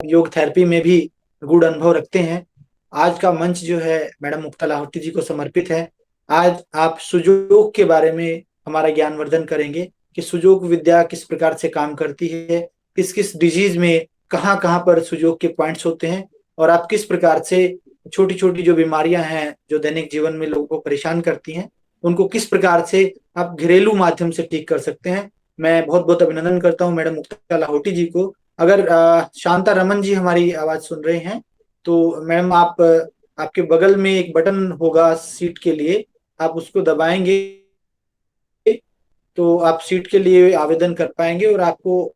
योग थेरेपी में भी गुड अनुभव रखते हैं। आज का मंच जो है मैडम मुक्ता लाहौटी जी को समर्पित है। आज आप सुजोग के बारे में हमारा ज्ञानवर्धन करेंगे कि सुजोग विद्या किस प्रकार से काम करती है, किस किस डिजीज में कहाँ कहाँ पर सुजोग के पॉइंट्स होते हैं, और आप किस प्रकार से छोटी छोटी जो बीमारियां हैं जो दैनिक जीवन में लोगों को परेशान करती हैं, उनको किस प्रकार से आप घरेलू माध्यम से ठीक कर सकते हैं। मैं बहुत बहुत अभिनंदन करता हूँ मैडम मुक्ता लाहौटी जी को। अगर शांता रमन जी हमारी आवाज सुन रहे हैं तो मैम आप आपके बगल में एक बटन होगा सीट के लिए, आप उसको दबाएंगे तो आप सीट के लिए आवेदन कर पाएंगे। और आपको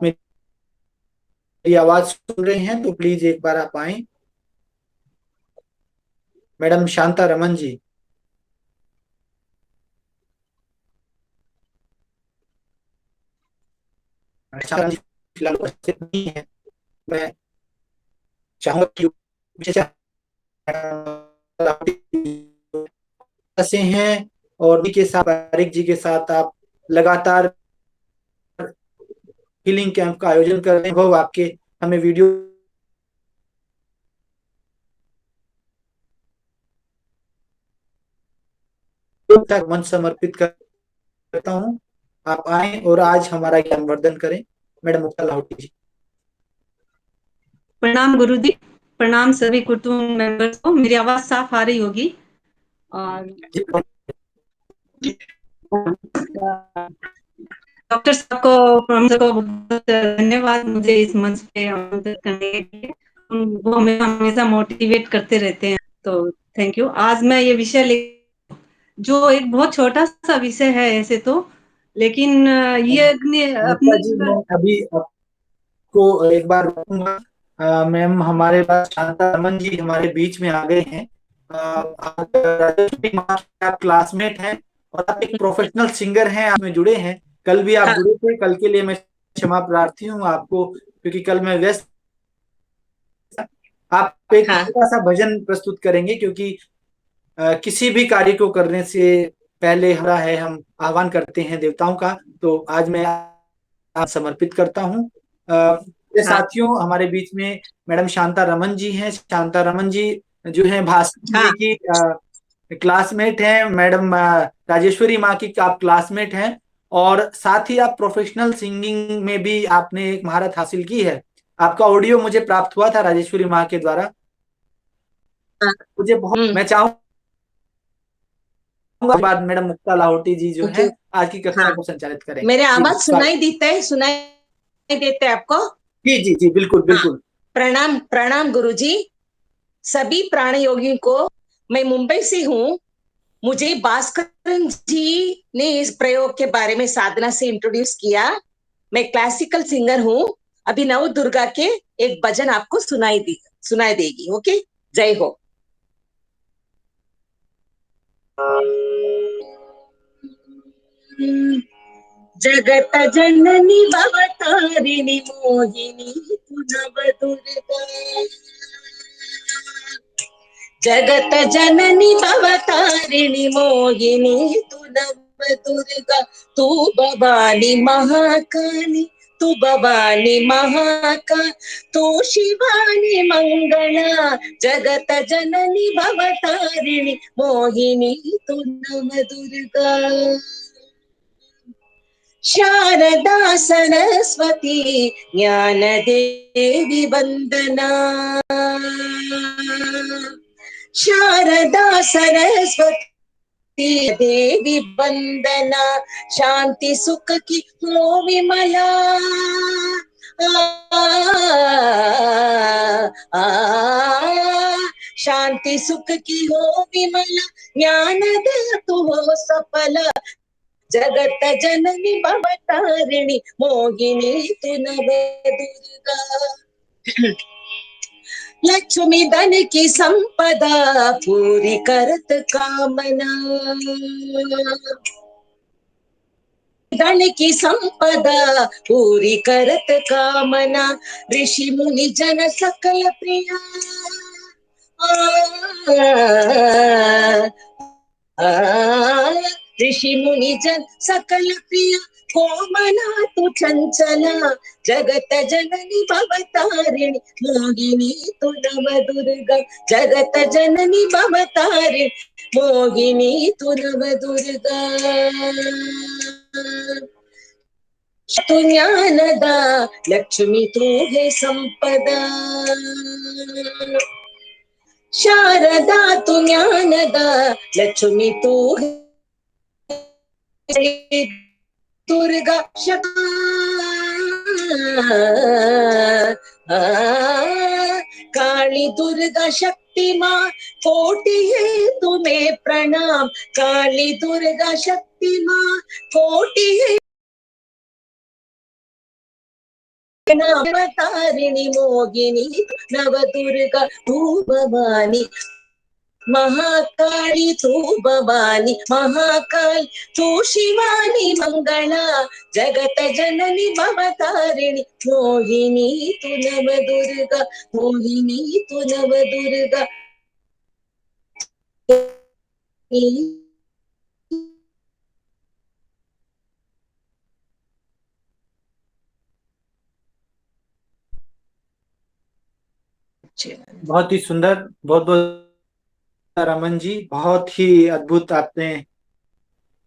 मेरी आवाज सुन रहे हैं तो प्लीज एक बार आप आए। मैडम शांता रमन जी। शांता रमन जी फिलहाल उपस्थित नहीं है। मैं चाहूंगा कि विशेष से हैं और उन्हीं के साथ पारिक जी के साथ आप लगातार हीलिंग कैंप का आयोजन कर रहे हैं। वो आपके हमें वीडियो तक मंच समर्पित करता हूँ। आप आए और आज हमारा ज्ञानवर्धन करें। मैडम मुक्ता लाहौटी जी। प्रणाम गुरुजी। प्रणाम सभी कुटुंब मेंबर्स को। मेरी आवाज साफ आ रही होगी। और डॉक्टर साहब को, हम सबको बहुत धन्यवाद मुझे इस मंच पे आमंत्रित करने के लिए। वो हमें हमेशा मोटिवेट करते रहते हैं, तो थैंक यू। आज मैं ये विषय ले, जो एक बहुत छोटा सा विषय है ऐसे तो, लेकिन ये अपने मुक्ता अपने जी, मैं अभी आपको एक बार रोकूंगा। मैम हमारे पास शांता रमन जी हमारे बीच में आ गए हैं। आप राजेश्वरी माँ के आप क्लासमेट हैं और आप एक प्रोफेशनल सिंगर हैं, आप में जुड़े हैं। कल भी आप हाँ जुड़े थे, कल के लिए मैं क्षमा प्रार्थी हूँ आपको क्योंकि कल मैं व्यस्त। आप एक हाँ छोटा सा भजन प्रस्तुत करेंगे क्योंकि किसी भी कार्य को करने से पहले हमारा है हम आह्वान करते हैं देवताओं का। तो आज मैं आप समर्पित करता हूँ। मेरे हाँ साथियों, हमारे बीच में मैडम शांता रमन जी हैं। शांता रमन जी जो है भास्कर जी हाँ की क्लासमेट हैं। मैडम राजेश्वरी माँ की आप क्लासमेट हैं और साथ ही आप प्रोफेशनल सिंगिंग में भी आपने एक महारत हासिल की है। आपका ऑडियो मुझे प्राप्त हुआ था राजेश्वरी माँ के द्वारा। हाँ। मुझे बहुत, हम्म। मैं चाहूंगा बाद मैडम मुक्ता लाहौटी जी जो थैंक है यू। आज की कक्षा हाँ, को संचालित करेंगे। मेरे जी आवाज स्वागत। सुनाई देता है? सुनाई देता है आपको? जी जी जी, बिल्कुल हाँ। बिल्कुल। प्रणाम प्रणाम गुरुजी। सभी प्राण योगियों को। मैं मुंबई से हूँ। मुझे भास्कर जी ने इस प्रयोग के बारे में साधना से इंट्रोड्यूस किया। मैं क्लासिकल सिंगर हूँ। अभी नव दुर्गा के एक भजन आपको सुनाई देगी। ओके। जय हो। जगत जननी भवतारिणी मोहिनी तु नव दुर्गा। जगत जननी भवतारिणी मोहिनी तु नव दुर्गा। तू भवानी महाकाली, तू भवानी महाका, तू शिवानी मंगला। जगत जननी भवतारिणी मोहिनी तू नव दुर्गा। शारदा सरस्वती ज्ञान देवी वंदना। शारदा सरस्वती देवी वंदना। शांति सुख की हो विमला। शांति सुख की हो विमला। ज्ञान दे तू हो सफला। जगत जननी भवतारिणी मोहिनी तु नव दुर्गा। लक्ष्मी धन की संपदा पूरी करत कामना। धन की संपदा पूरी करत कामना। ऋषि मुनि जन सकल प्रिया। आ, आ, आ, ऋषि मुनि जन सकल प्रिय कोमला तु चंचला जगत जननी भवतारिणी मोहिनी तु नव दुर्गा जगत जननी भवतारिणी मोहिनी तु नव दुर्गा तु ज्ञानदा लक्ष्मी तू है संपदा शारदा तु ज्ञानदा लक्ष्मी तू है दुर्गा काली दुर्गा शक्ति माँ कोटि है तुम्हें प्रणाम काली दुर्गा शक्ति माँ कोटि है तारिणी मोगिनी नव दुर्गा तू भवानी महाकाली तू भवानी महाकाल तू शिवानी मंगला जगत जननी भवतारिणी मोहिनी तू नव दुर्गा मोहिनी तू नव दुर्गा बहुत ही सुंदर, बहुत बहुत रमन जी, बहुत ही अद्भुत आपने,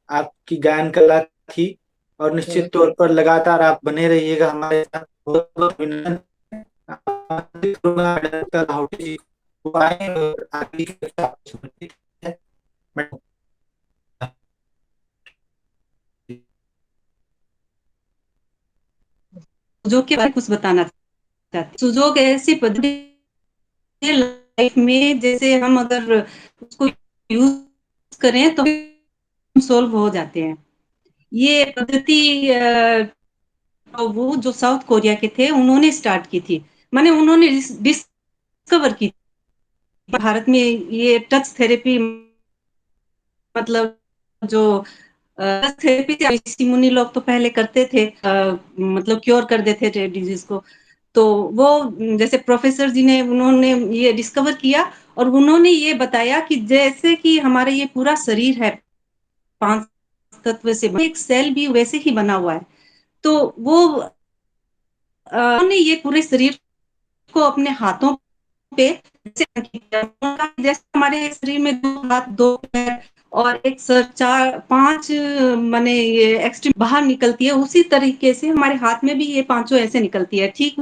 आपकी गायन कला थी। और निश्चित तौर पर लगातार आप बने रहिएगा हमारे साथ। बहुत बहुत अभिनंदन। आमंत्रित करूंगा डॉक्टर लाहौटी जी को आए और आगे की कक्षा आपको समर्पित है। मैडम, सुजोग के बारे में कुछ बताना चाहते हैं। सुजोग ऐसी पद्धति है लाइफ में, जैसे हम अगर उसको यूज करें तो सोल्व हो जाते हैं। ये पद्धति वो जो साउथ कोरिया के थे उन्होंने स्टार्ट की थी, माने उन्होंने डिस्कवर की। भारत में ये टच थेरेपी, मतलब जो थेरेपी थी, ऋषि मुनि लोग तो पहले करते थे, मतलब क्योर कर देते थे डिजीज को। तो वो जैसे प्रोफेसर जी ने, उन्होंने ये डिस्कवर किया और उन्होंने ये बताया कि जैसे कि हमारा ये पूरा शरीर है 5 तत्व से, एक सेल भी वैसे ही बना हुआ है। तो वो उन्होंने ये पूरे शरीर को अपने हाथों पे जैसे हमारे शरीर में 2 हाथ 2 पैर और एक सर, 4 5 माने ये एक्सट्रीम बाहर निकलती है, उसी तरीके से हमारे हाथ में भी ये पांचों ऐसे निकलती है। ठीक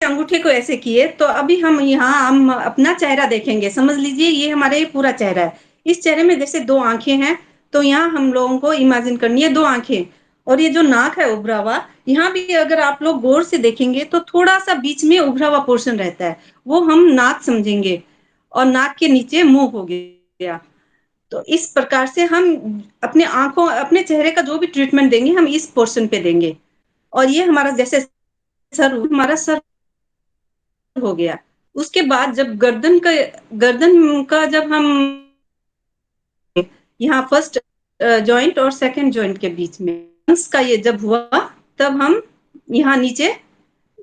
अंगूठे को ऐसे किए, तो अभी हम अपना चेहरा देखेंगे। समझ लीजिए ये हमारा ये पूरा चेहरा है। इस चेहरे में जैसे 2 आंखें हैं, तो यहाँ हम लोगों को इमेजिन करनी है 2 आंखें। और ये जो नाक है उभरा हुआ, यहाँ भी अगर आप लोग गौर से देखेंगे तो थोड़ा-सा बीच में उभरा हुआ पोर्शन रहता है, वो हम नाक समझेंगे। और नाक के नीचे मुँह हो गया। तो इस प्रकार से हम अपने आँखों, अपने चेहरे का जो भी ट्रीटमेंट देंगे, हम इस पोर्शन पे देंगे। और ये हमारा जैसे हमारा सर हो गया। उसके बाद जब गर्दन का जब हम यहाँ फर्स्ट जॉइंट और सेकंड जॉइंट के बीच में लंग्स का ये जब हुआ, तब हम यहाँ नीचे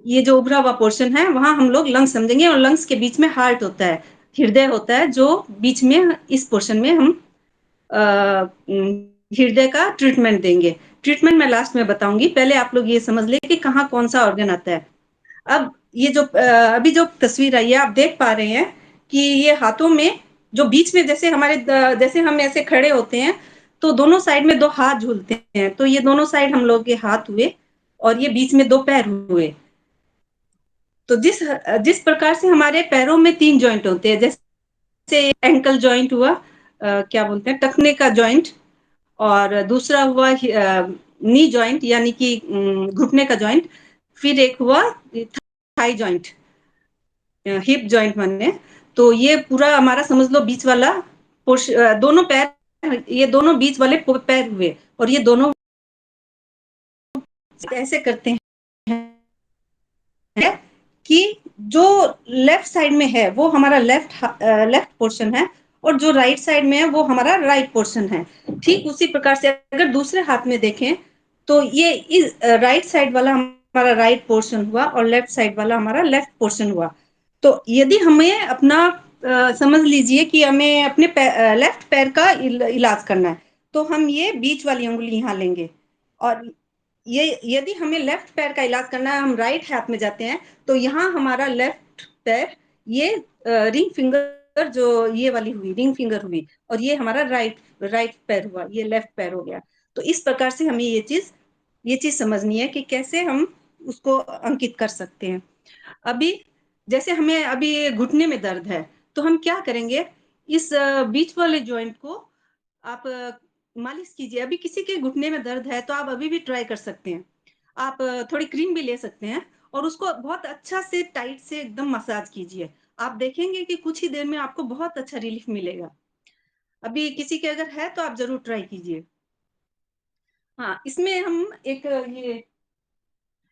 ये जो उभरा हुआ पोर्शन है वहां हम लोग लंग्स समझेंगे, और लंग्स के बीच में हार्ट होता है, हृदय होता है, जो बीच में इस पोर्शन में हम हृदय का ट्रीटमेंट देंगे। ट्रीटमेंट मैं लास्ट में बताऊंगी, पहले आप लोग ये समझ ले कि कहाँ कौन सा ऑर्गन आता है। अब ये जो अभी जो तस्वीर आई है, आप देख पा रहे हैं कि ये हाथों में जो बीच में जैसे हमारे जैसे हम ऐसे खड़े होते हैं तो दोनों साइड में दो हाथ झूलते हैं, तो ये दोनों साइड हम लोग के हाथ हुए और ये बीच में दो पैर हुए। तो जिस जिस प्रकार से हमारे पैरों में 3 जॉइंट होते हैं, जैसे एंकल जॉइंट हुआ, क्या बोलते हैं, टखने का जॉइंट, और दूसरा हुआ नी जॉइंट यानी कि घुटने का जॉइंट, फिर एक हुआ थाई जॉइंट, हिप जॉइंट माने। तो ये पूरा हमारा समझ लो बीच वाला दोनों पैर, ये दोनों बीच वाले पैर हुए, और ये दोनों ऐसे करते हैं कि जो लेफ्ट साइड में है वो हमारा लेफ्ट पोर्शन है, और जो राइट साइड में है वो हमारा राइट पोर्शन है। ठीक उसी प्रकार से अगर दूसरे हाथ में देखें तो ये इस राइट साइड वाला हमारा राइट पोर्शन हुआ और लेफ्ट साइड वाला हमारा लेफ्ट पोर्शन हुआ। तो यदि हमें अपना समझ लीजिए कि हमें अपने लेफ्ट पैर का इलाज करना है, तो हम ये बीच वाली उंगली यहाँ लेंगे, और ये यदि हमें लेफ्ट पैर का इलाज करना है, हम राइट हाथ में जाते हैं, तो यहाँ हमारा लेफ्ट पैर, ये रिंग फिंगर जो ये वाली हुई, रिंग फिंगर हुई, और ये हमारा राइट पैर हुआ, ये लेफ्ट पैर हो गया। तो इस प्रकार से हमें ये चीज समझनी है कि कैसे हम उसको अंकित कर सकते हैं। अभी जैसे हमें अभी घुटने में दर्द है, तो हम क्या करेंगे, इस बीच वाले जॉइंट को आप मालिश कीजिए। अभी किसी के घुटने में दर्द है तो आप अभी भी ट्राई कर सकते हैं, आप थोड़ी क्रीम भी ले सकते हैं और उसको बहुत अच्छा से टाइट से एकदम मसाज कीजिए। आप देखेंगे कि कुछ ही देर में आपको बहुत अच्छा रिलीफ मिलेगा। अभी किसी के अगर है तो आप जरूर ट्राई कीजिए। हाँ, इसमें हम एक ये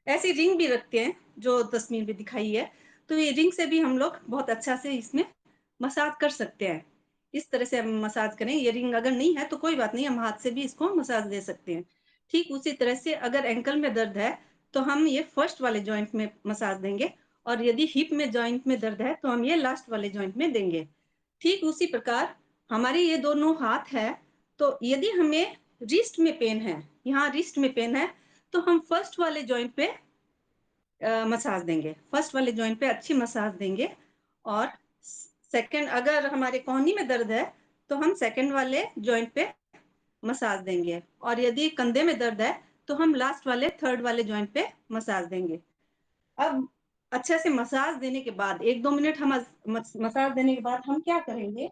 ऐसी रिंग भी रखते हैं जो तस्वीर में दिखाई है, तो ये रिंग से भी हम लोग बहुत अच्छा से इसमें मसाज कर सकते हैं। इस तरह से हम मसाज करें, ये रिंग अगर नहीं है तो कोई बात नहीं, हम हाथ से भी इसको मसाज दे सकते हैं। ठीक उसी तरह से अगर एंकल में दर्द है तो हम ये फर्स्ट वाले जॉइंट में मसाज देंगे, और यदि हिप में जॉइंट में दर्द है तो हम ये लास्ट वाले जॉइंट में देंगे। ठीक उसी प्रकार हमारे ये दोनों हाथ है, तो यदि हमें रिस्ट में पेन है, यहाँ रिस्ट में पेन है, तो हम फर्स्ट वाले जॉइंट पे मसाज देंगे, फर्स्ट वाले जॉइंट पे अच्छी मसाज देंगे। और सेकंड, अगर हमारे कोहनी में दर्द है तो हम सेकंड वाले जॉइंट पे मसाज देंगे, और यदि कंधे में दर्द है तो हम लास्ट वाले थर्ड वाले जॉइंट पे मसाज देंगे। अब अच्छे से मसाज देने के बाद 1-2 मिनट हम मसाज देने के बाद हम क्या करेंगे,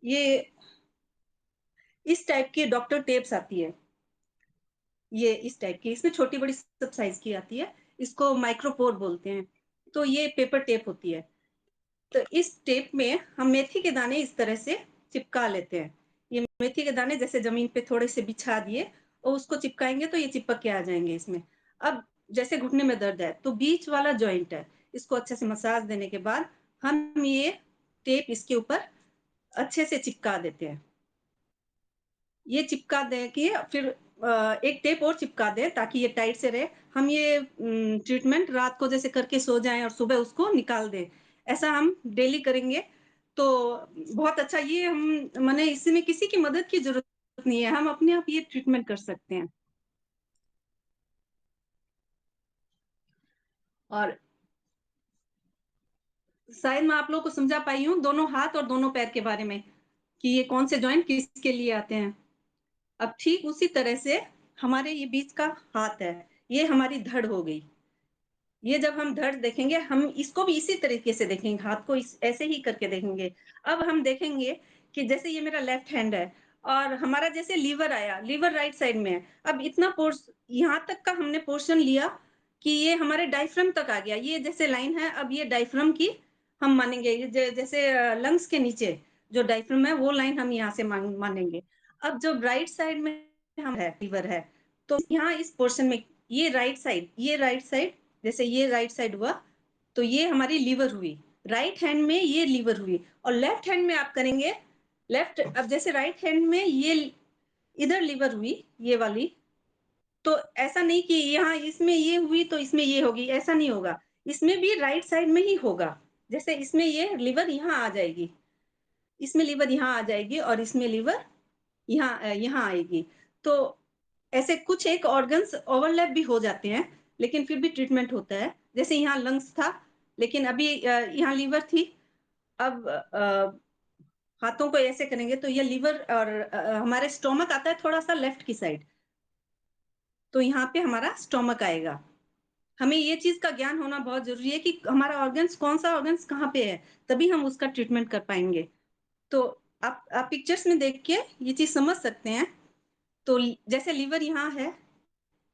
ये इस टाइप की डॉक्टर टेप्स आती है, ये इस टाइप की, इसमें छोटी बड़ी सब साइज की आती है, इसको माइक्रोपोर बोलते हैं। तो ये पेपर टेप होती है। तो इस टेप में हम मेथी के दाने इस तरह से चिपका लेते हैं। ये मेथी के दाने जैसे जमीन पे थोड़े से बिछा दिए और उसको चिपकाएंगे तो ये चिपक के आ जाएंगे इसमें। अब जैसे घुटने में दर्द है तो बीच वाला जॉइंट है, इसको अच्छे से मसाज देने के बाद हम ये टेप इसके ऊपर अच्छे से चिपका देते हैं। ये चिपका दें कि फिर एक टेप और चिपका दें ताकि ये टाइट से रहे। हम ये ट्रीटमेंट रात को जैसे करके सो जाएं और सुबह उसको निकाल दें, ऐसा हम डेली करेंगे तो बहुत अच्छा। ये हम माने इसमें किसी की मदद की जरूरत नहीं है, हम अपने आप ये ट्रीटमेंट कर सकते हैं। और शायद मैं आप लोगों को समझा पाई हूँ दोनों हाथ और दोनों पैर के बारे में कि ये कौन से जॉइंट किसके लिए आते हैं। अब ठीक उसी तरह से हमारे ये बीच का हाथ है, ये हमारी धड़ हो गई। ये जब हम धड़ देखेंगे, हम इसको भी इसी तरीके से देखेंगे, हाथ को ऐसे ही करके देखेंगे। अब हम देखेंगे कि जैसे ये मेरा लेफ्ट हैंड है और हमारा जैसे लीवर आया, लीवर राइट साइड में है। अब इतना पोर्स यहाँ तक का हमने पोर्शन लिया कि ये हमारे डायफ्राम तक आ गया, ये जैसे लाइन है, अब ये डायफ्राम की हम मानेंगे। जैसे लंग्स के नीचे जो डायफ्राम है वो लाइन हम यहाँ से मानेंगे। अब जो राइट साइड में हम है लीवर है, तो यहाँ इस पोर्शन में ये राइट साइड जैसे ये राइट साइड हुआ तो ये हमारी लीवर हुई, राइट हैंड में ये लीवर हुई। और लेफ्ट हैंड में आप करेंगे लेफ्ट, अब जैसे राइट हैंड में ये इधर लीवर हुई ये वाली, तो ऐसा नहीं कि यहाँ इसमें ये हुई तो इसमें ये होगी, ऐसा नहीं होगा। इसमें भी राइट साइड में ही होगा। जैसे इसमें ये लीवर यहाँ आ जाएगी, इसमें लीवर यहाँ आ जाएगी और इसमें लीवर यहाँ आएगी। तो ऐसे कुछ एक ऑर्गन्स ओवरलैप भी हो जाते हैं, लेकिन फिर भी ट्रीटमेंट होता है। जैसे यहाँ लंग्स था, लेकिन अभी यहाँ लीवर थी। अब हाथों को ऐसे करेंगे तो ये लीवर और हमारे स्टोमक आता है थोड़ा सा लेफ्ट की साइड, तो यहाँ पे हमारा स्टोमक आएगा। हमें ये चीज का ज्ञान होना बहुत जरूरी है कि हमारा ऑर्गन्स, कौन सा ऑर्गन्स कहाँ पे है, तभी हम उसका ट्रीटमेंट कर पाएंगे। तो आप पिक्चर्स में देख के ये चीज समझ सकते हैं। तो जैसे लीवर यहाँ है,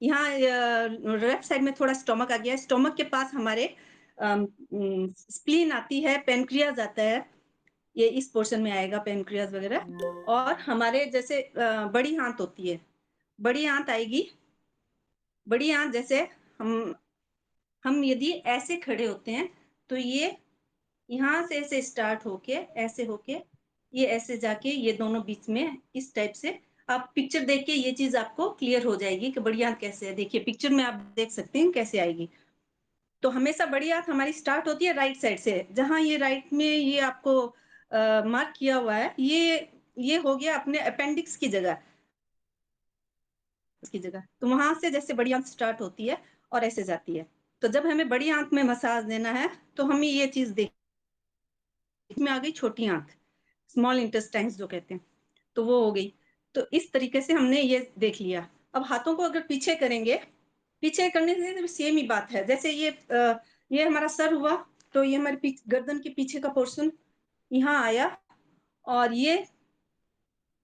यहाँ लेफ्ट साइड में थोड़ा स्टोमक आ गया है, स्टोमक के पास हमारे स्प्लीन आती है, पेनक्रियाज आता है, ये इस पोर्शन में आएगा पेनक्रियाज वगैरह। और हमारे जैसे बड़ी आंत होती है, बड़ी आंत आएगी। बड़ी आंत जैसे हम यदि ऐसे खड़े होते हैं तो ये यहाँ से ऐसे स्टार्ट होके ऐसे होके ये ऐसे जाके ये दोनों बीच में इस टाइप से, आप पिक्चर देख के ये चीज आपको क्लियर हो जाएगी कि बड़ी आंत कैसे है। देखिए पिक्चर में आप देख सकते हैं कैसे आएगी। तो हमेशा बड़ी आंत हमारी स्टार्ट होती है राइट साइड से, जहां ये राइट में ये आपको मार्क किया हुआ है, ये हो गया अपने अपेंडिक्स की जगह, की जगह। तो वहां से जैसे बड़ी आंत स्टार्ट होती है और ऐसे जाती है। तो जब हमें बड़ी आंत में मसाज देना है तो हमें ये चीज देख, इसमें आ गई छोटी आंत, स्मॉल इंटेस्टाइन्स जो कहते हैं, तो वो हो गई। तो इस तरीके से हमने ये देख लिया। अब हाथों को अगर पीछे करेंगे, पीछे करने से सेम ही बात है। जैसे ये हमारा सर हुआ, तो ये हमारे गर्दन के पीछे का पोर्शन यहाँ आया, और ये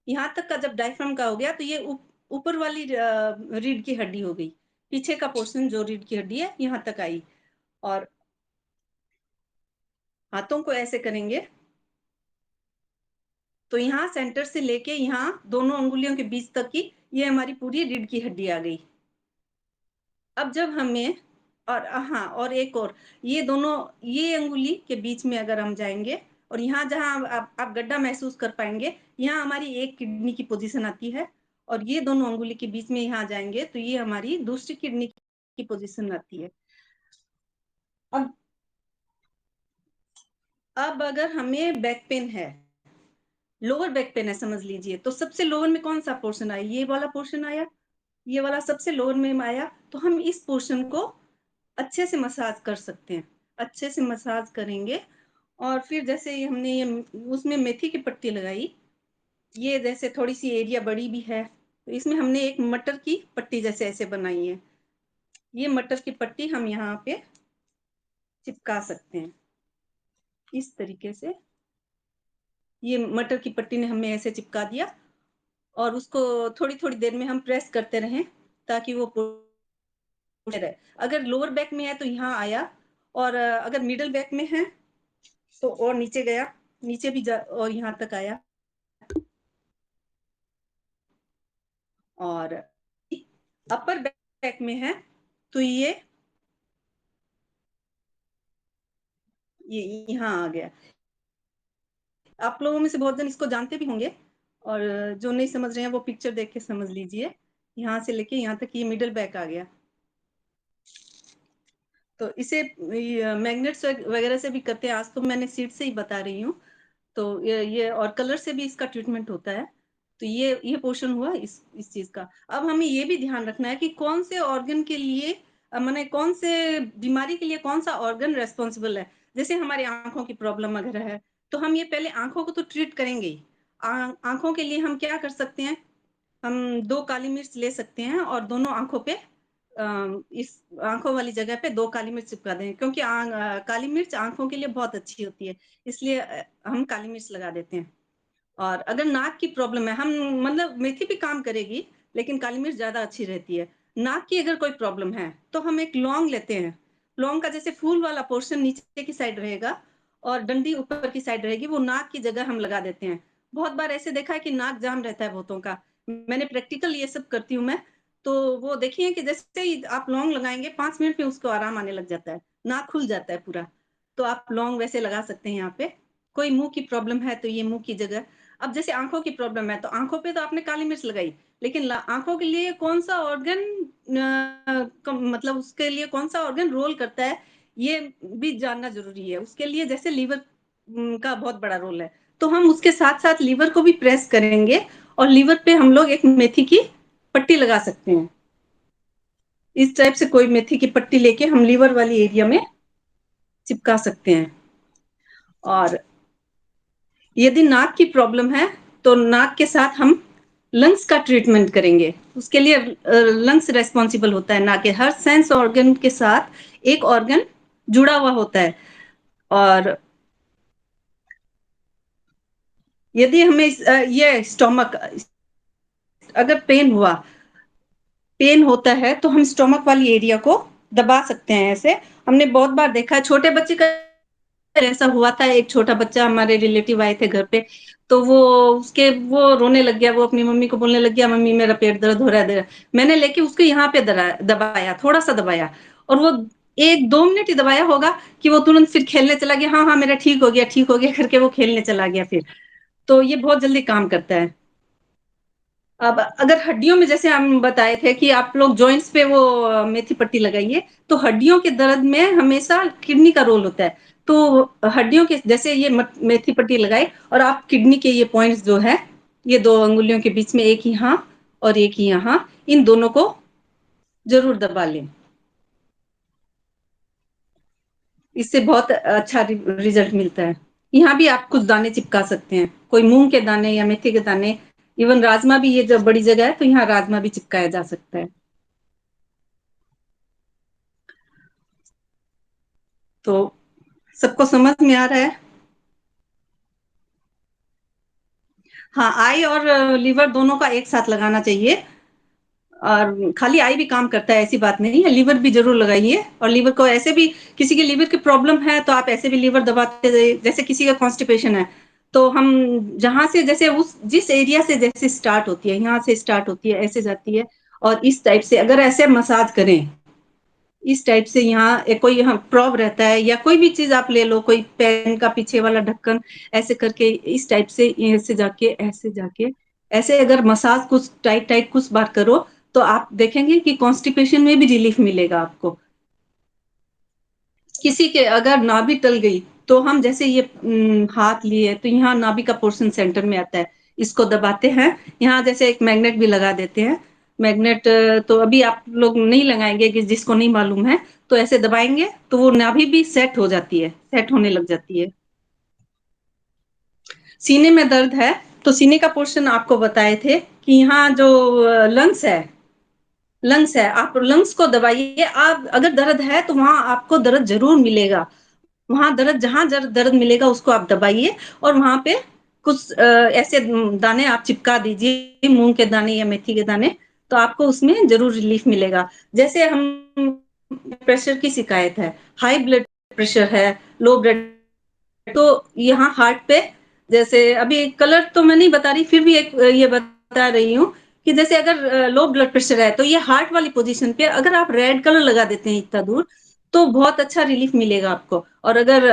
यहाँ तक का जब डायफ्राम का हो गया तो ये ऊपर वाली रीढ़ की हड्डी हो गई। पीछे का पोर्शन जो रीढ़ की हड्डी है यहाँ तक आई। और हाथों को ऐसे करेंगे तो यहाँ सेंटर से लेके यहाँ दोनों अंगुलियों के बीच तक की ये हमारी पूरी रीढ़ की हड्डी आ गई। अब जब हमें, और हाँ, और एक और, ये दोनों, ये अंगुली के बीच में अगर हम जाएंगे और यहाँ जहाँ आप गड्ढा महसूस कर पाएंगे, यहाँ हमारी एक किडनी की पोजीशन आती है, और ये दोनों अंगुली के बीच में यहाँ जाएंगे तो ये हमारी दूसरी किडनी की पोजीशन आती है। अब अब अगर हमें बैक पेन है, लोअर बैक पेन है समझ लीजिए, तो सबसे लोअर में कौन सा पोर्शन आया, ये वाला पोर्शन आया, ये वाला सबसे लोअर में आया। तो हम इस पोर्शन को अच्छे से मसाज कर सकते हैं, अच्छे से मसाज करेंगे। और फिर जैसे हमने ये उसमें मेथी की पट्टी लगाई, ये जैसे थोड़ी सी एरिया बड़ी भी है, तो इसमें हमने एक मटर की पट्टी जैसे ऐसे बनाई है। ये मटर की पट्टी हम यहाँ पे चिपका सकते हैं इस तरीके से। ये मटर की पट्टी ने हमें ऐसे चिपका दिया, और उसको थोड़ी थोड़ी देर में हम प्रेस करते रहें ताकि वो रहे। अगर लोअर बैक में है तो यहाँ आया, और अगर मिडल बैक में है तो और नीचे गया, नीचे भी और यहाँ तक आया। और अपर बैक में है तो ये यहाँ आ गया। आप लोगों में से बहुत जन इसको जानते भी होंगे, और जो नहीं समझ रहे हैं वो पिक्चर देख के समझ लीजिए। यहाँ से लेके यहाँ तक ये मिडल बैक आ गया। तो इसे मैग्नेट्स वगैरह से भी करते हैं, आज तो मैंने सीट से ही बता रही हूँ। तो ये और कलर से भी इसका ट्रीटमेंट होता है। तो ये पोर्शन हुआ इस चीज का। अब हमें ये भी ध्यान रखना है कि कौन से ऑर्गन के लिए, माने कौन से बीमारी के लिए कौन सा ऑर्गन रेस्पॉन्सिबल है। जैसे हमारी आंखों की प्रॉब्लम अगर है तो हम ये पहले आंखों को तो ट्रीट करेंगे ही। आंखों के लिए हम क्या कर सकते हैं, हम 2 काली मिर्च ले सकते हैं और दोनों आंखों पे, इस आंखों वाली जगह पे 2 काली मिर्च चिपका दें, क्योंकि काली मिर्च आंखों के लिए बहुत अच्छी होती है, इसलिए हम काली मिर्च लगा देते हैं। और अगर नाक की प्रॉब्लम है, हम मतलब मेथी भी काम करेगी, लेकिन काली मिर्च ज्यादा अच्छी रहती है। नाक की अगर कोई प्रॉब्लम है तो हम एक लौंग लेते हैं। लौंग का जैसे फूल वाला पोर्शन नीचे की साइड रहेगा और डंडी ऊपर की साइड रहेगी, वो नाक की जगह हम लगा देते हैं। बहुत बार ऐसे देखा है कि नाक जाम रहता है बहुतों का, मैंने प्रैक्टिकल ये सब करती हूँ मैं। तो वो देखिए कि जैसे ही आप लौंग लगाएंगे 5 मिनट में उसको आराम आने लग जाता है, नाक खुल जाता है पूरा। तो आप लौंग वैसे लगा सकते हैं यहाँ पे। कोई मुंह की प्रॉब्लम है तो ये मुंह की जगह। अब जैसे आंखों की प्रॉब्लम है तो आंखों पे तो आपने काली मिर्च लगाई, लेकिन आंखों के लिए कौन सा ऑर्गन मतलब उसके लिए कौन सा ऑर्गन रोल करता है ये भी जानना जरूरी है। उसके लिए जैसे लीवर का बहुत बड़ा रोल है, तो हम उसके साथ साथ लीवर को भी प्रेस करेंगे और लीवर पे हम लोग एक मेथी की पट्टी लगा सकते हैं। इस टाइप से कोई मेथी की पट्टी लेके हम लीवर वाली एरिया में चिपका सकते हैं। और यदि नाक की प्रॉब्लम है तो नाक के साथ हम लंग्स का ट्रीटमेंट करेंगे। उसके लिए लंग्स रेस्पॉन्सिबल होता है, नाक के हर सेंस ऑर्गन के साथ एक ऑर्गन जुड़ा हुआ होता है। और यदि हमें ये स्टोमक अगर पेन होता है तो हम स्टोमक वाली एरिया को दबा सकते हैं। ऐसे हमने बहुत बार देखा है, छोटे बच्चे का ऐसा हुआ था। एक छोटा बच्चा हमारे रिलेटिव आए थे घर पे, तो वो रोने लग गया, वो अपनी मम्मी को बोलने लग गया, मम्मी मेरा पेट दर्द हो रहा है। मैंने लेके उसको यहाँ पे दबाया, थोड़ा सा दबाया, और वो 1-2 मिनट ही दबाया होगा कि वो तुरंत फिर खेलने चला गया। हाँ हाँ मेरा ठीक हो गया करके वो खेलने चला गया फिर। तो ये बहुत जल्दी काम करता है। अब अगर हड्डियों में, जैसे हम बताए थे कि आप लोग जॉइंट्स पे वो मेथी पट्टी लगाइए, तो हड्डियों के दर्द में हमेशा किडनी का रोल होता है। तो हड्डियों के जैसे ये मेथी पट्टी लगाए और आप किडनी के ये पॉइंट्स जो है, ये 2 अंगुलियों के बीच में, एक यहाँ और एक यहाँ, इन दोनों को जरूर दबा लें। इससे बहुत अच्छा रिजल्ट मिलता है। यहाँ भी आप कुछ दाने चिपका सकते हैं, कोई मूंग के दाने या मेथी के दाने, इवन राजमा भी, ये जब बड़ी जगह है तो यहाँ राजमा भी चिपकाया जा सकता है। तो सबको समझ में आ रहा है? हाँ, आई और लीवर दोनों का एक साथ लगाना चाहिए। और खाली आई भी काम करता है ऐसी बात नहीं है, लीवर भी जरूर लगाइए। और लीवर को ऐसे भी, किसी के लीवर की प्रॉब्लम है तो आप ऐसे भी लीवर दबाते जाइए। जैसे किसी का कॉन्स्टिपेशन है तो हम जहां से, जैसे उस जिस एरिया से जैसे स्टार्ट होती है, यहाँ से स्टार्ट होती है, ऐसे जाती है, और इस टाइप से अगर ऐसे मसाज करें, इस टाइप से यहाँ कोई यहाँ प्रॉब रहता है या कोई भी चीज आप ले लो, कोई पेन का पीछे वाला ढक्कन, ऐसे करके इस टाइप से ऐसे जाके ऐसे अगर मसाज कुछ टाइट टाइट कुछ बार करो, तो आप देखेंगे कि कॉन्स्टिपेशन में भी रिलीफ मिलेगा आपको। किसी के अगर नाभि टल गई तो हम जैसे ये हाथ लिए तो यहाँ नाभि का पोर्शन सेंटर में आता है, इसको दबाते हैं। यहाँ जैसे एक मैग्नेट भी लगा देते हैं। मैग्नेट तो अभी आप लोग नहीं लगाएंगे, कि जिसको नहीं मालूम है तो ऐसे दबाएंगे तो वो नाभि भी सेट हो जाती है, सेट होने लग जाती है। सीने में दर्द है तो सीने का पोर्शन आपको बताए थे कि यहाँ जो लंग्स है, आप लंग्स को दबाइए। आप अगर दर्द है तो वहां आपको दर्द जरूर मिलेगा, वहां दर्द, जहां दर्द मिलेगा उसको आप दबाइए। और वहां पे कुछ ऐसे दाने आप चिपका दीजिए, मूंग के दाने या मेथी के दाने, तो आपको उसमें जरूर रिलीफ मिलेगा। जैसे हम प्रेशर की शिकायत है, हाई ब्लड प्रेशर है, लो ब्लड, तो यहाँ हार्ट पे, जैसे अभी कलर तो मैं नहीं बता रही, फिर भी एक ये बता रही हूँ कि जैसे अगर लो ब्लड प्रेशर है तो ये हार्ट वाली पोजीशन पे अगर आप रेड कलर लगा देते हैं इतना दूर, तो बहुत अच्छा रिलीफ मिलेगा आपको। और अगर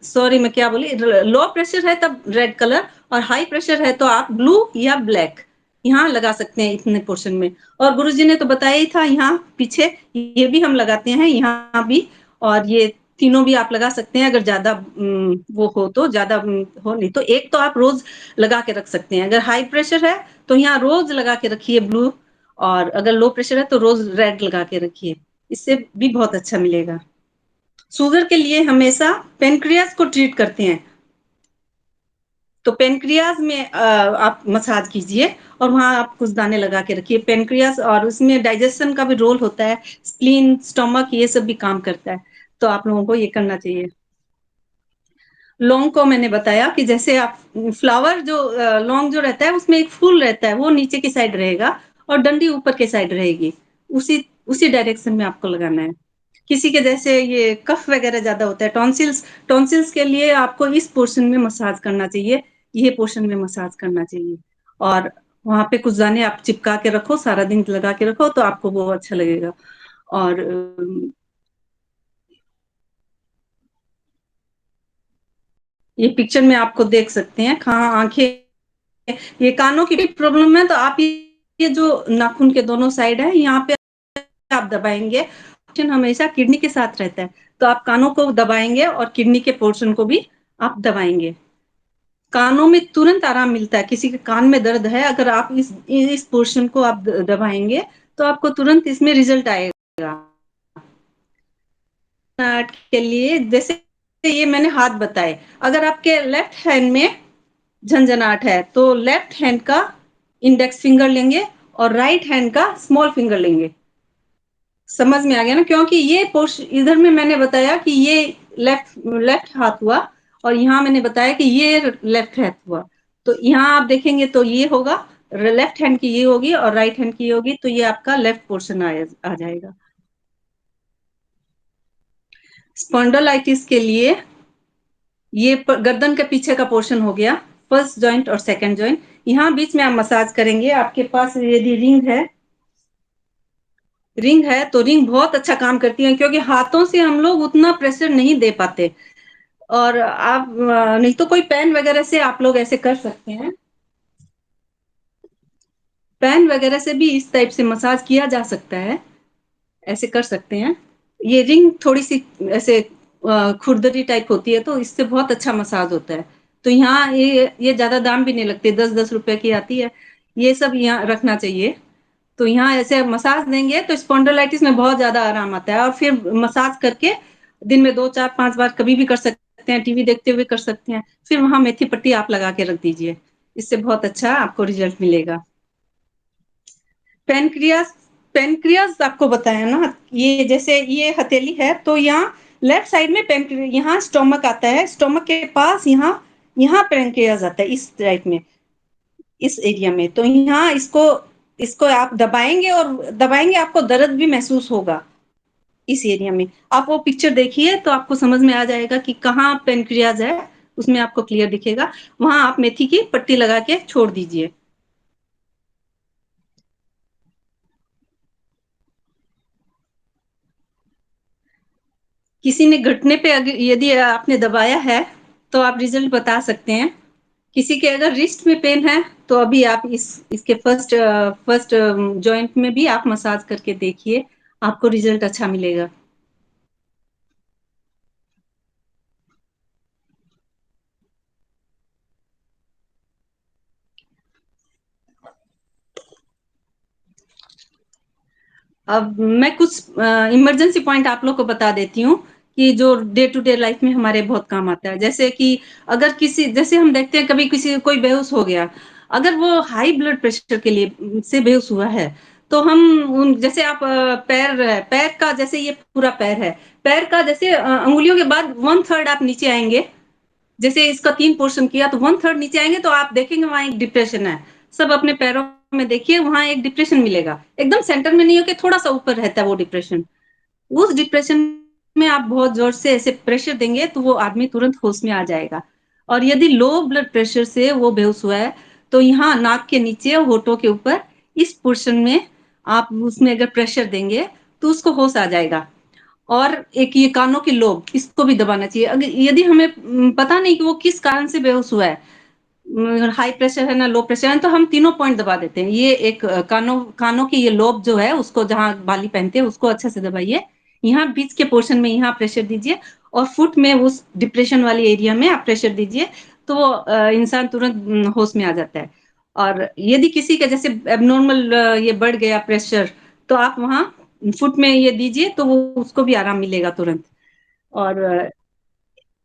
सॉरी मैं क्या बोली, लो प्रेशर है तब रेड कलर, और हाई प्रेशर है तो आप ब्लू या ब्लैक यहाँ लगा सकते हैं इतने पोर्शन में। और गुरुजी ने तो बताया ही था, यहाँ पीछे ये भी हम लगाते हैं यहाँ भी। और ये तीनों भी आप लगा सकते हैं, अगर ज्यादा वो हो तो, ज्यादा हो नहीं तो एक तो आप रोज लगा के रख सकते हैं। अगर हाई प्रेशर है तो यहाँ रोज लगा के रखिए ब्लू, और अगर लो प्रेशर है तो रोज रेड लगा के रखिए, इससे भी बहुत अच्छा मिलेगा। शुगर के लिए हमेशा पेनक्रियाज को ट्रीट करते हैं, तो पेनक्रियाज में आप मसाज कीजिए और वहां आप कुछ दाने लगा के रखिए। पेनक्रियाज, और उसमें डाइजेशन का भी रोल होता है, स्प्लीन, स्टमक, ये सब भी काम करता है, तो आप लोगों को ये करना चाहिए। लौंग को मैंने बताया कि जैसे आप फ्लावर जो लौंग जो रहता है उसमें एक फूल रहता है, वो नीचे की साइड रहेगा और डंडी ऊपर की साइड रहेगी, उसी उसी डायरेक्शन में आपको लगाना है। किसी के जैसे ये कफ वगैरह ज्यादा होता है, टॉन्सिल्स, टॉन्सिल्स के लिए आपको इस पोर्शन में मसाज करना चाहिए, ये पोर्शन में मसाज करना चाहिए। और वहां पे कुछ दाने आप चिपका के रखो, सारा दिन लगा के रखो, तो आपको वो अच्छा लगेगा। और ये पिक्चर में आपको देख सकते हैं, कहाँ आंखें ये कानों की प्रॉब्लम है तो आप ये जो नाखून के दोनों साइड है यहाँ पे आप दबाएंगे, हमेशा किडनी के साथ रहता है, तो आप कानों को दबाएंगे और किडनी के पोर्शन को भी आप दबाएंगे। कानों में तुरंत आराम मिलता है। किसी के कान में दर्द है, अगर आप इस पोर्शन को आप दबाएंगे तो आपको तुरंत इसमें रिजल्ट आएगा। के लिए जैसे ये मैंने हाथ बताए, अगर आपके लेफ्ट हैंड में झंझनाहट है तो लेफ्ट हैंड का इंडेक्स फिंगर लेंगे और राइट हैंड का स्मॉल फिंगर लेंगे। समझ में आ गया ना? क्योंकि ये पोर्शन इधर में मैंने बताया कि ये लेफ्ट लेफ्ट हाथ हुआ और यहाँ मैंने बताया कि ये लेफ्ट हाथ हुआ। तो यहाँ आप देखेंगे तो ये होगा, लेफ्ट हैंड की ये होगी और राइट हैंड की होगी, तो ये आपका लेफ्ट पोर्शन आ जाएगा। स्पॉन्डोलाइटिस के लिए ये गर्दन के पीछे का पोर्शन हो गया, फर्स्ट जॉइंट और सेकंड जॉइंट। यहाँ बीच में आप मसाज करेंगे। आपके पास यदि रिंग है तो रिंग बहुत अच्छा काम करती है, क्योंकि हाथों से हम लोग उतना प्रेशर नहीं दे पाते। और आप नहीं तो कोई पेन वगैरह से आप लोग ऐसे कर सकते हैं। पेन वगैरह से भी इस टाइप से मसाज किया जा सकता है, ऐसे कर सकते हैं। ये रिंग थोड़ी सी ऐसे खुरदरी टाइप होती है, तो इससे बहुत अच्छा मसाज होता है। तो यहाँ ये ज्यादा दाम भी नहीं लगते, 10-10 रुपए की आती है। ये सब यहाँ रखना चाहिए। तो यहाँ ऐसे मसाज देंगे तो स्पॉन्डिलाइटिस में बहुत ज्यादा आराम आता है। और फिर मसाज करके दिन में 2-4-5 बार कभी भी कर सकते हैं, टीवी देखते हुए कर सकते हैं। फिर वहां मेथी पट्टी आप लगा के रख दीजिए, इससे बहुत अच्छा आपको रिजल्ट मिलेगा। पेनक्रियास, पेनक्रियास आपको बताया ना, ये जैसे ये हथेली है तो यहाँ लेफ्ट साइड में पेनक्रियास, यहाँ स्टोमक आता है, स्टोमक के पास यहाँ यहाँ पेनक्रियास आता है, इस टाइप में, इस एरिया में। तो यहाँ इसको इसको आप दबाएंगे और दबाएंगे, आपको दर्द भी महसूस होगा इस एरिया में। आप वो पिक्चर देखिए तो आपको समझ में आ जाएगा कि कहाँ पेनक्रियाज है, उसमें आपको क्लियर दिखेगा। वहां आप मेथी की पट्टी लगा के छोड़ दीजिए। किसी ने घुटने पे अगर यदि आपने दबाया है तो आप रिजल्ट बता सकते हैं। किसी के अगर रिस्ट में पेन है तो अभी आप इसके फर्स्ट जॉइंट में भी आप मसाज करके देखिए, आपको रिजल्ट अच्छा मिलेगा। अब मैं कुछ इमरजेंसी पॉइंट आप लोग को बता देती हूँ कि जो डे टू डे लाइफ में हमारे बहुत काम आता है। जैसे कि अगर किसी, जैसे हम देखते हैं कभी किसी कोई बेहोश हो गया, अगर वो हाई ब्लड प्रेशर के लिए से बेहोश हुआ है, तो हम जैसे आप पैर का, जैसे ये पूरा पैर है, पैर का जैसे अंगुलियों के बाद 1/3 आप नीचे आएंगे। जैसे इसका 3 पोर्शन किया तो 1/3 नीचे आएंगे तो आप देखेंगे वहां एक डिप्रेशन है। सब अपने पैरों में देखिए, वहां एक डिप्रेशन मिलेगा, एकदम सेंटर में नहीं होकर थोड़ा सा ऊपर रहता है वो डिप्रेशन। उस डिप्रेशन में आप बहुत जोर से ऐसे प्रेशर देंगे तो वो आदमी तुरंत होश में आ जाएगा। और यदि लो ब्लड प्रेशर से वो बेहोश हुआ है तो यहाँ नाक के नीचे और होठों के ऊपर इस पोर्शन में आप उसमें अगर प्रेशर देंगे तो उसको होश आ जाएगा। और एक ये कानों की लोब, इसको भी दबाना चाहिए। अगर यदि हमें पता नहीं कि वो किस कारण से बेहोश हुआ है, हाई प्रेशर है ना लो प्रेशर है, तो हम तीनों पॉइंट दबा देते हैं। ये एक कानों कानों की ये लोब जो है उसको, जहां बाली पहनते हैं उसको अच्छे से दबाइए। यहाँ बीच के पोर्शन में यहाँ प्रेशर दीजिए और फुट में उस डिप्रेशन वाली एरिया में आप प्रेशर दीजिए, तो वो इंसान तुरंत होश में आ जाता है। और यदि किसी का जैसे एबनॉर्मल ये बढ़ गया प्रेशर, तो आप वहाँ फुट में ये दीजिए तो वो उसको भी आराम मिलेगा तुरंत। और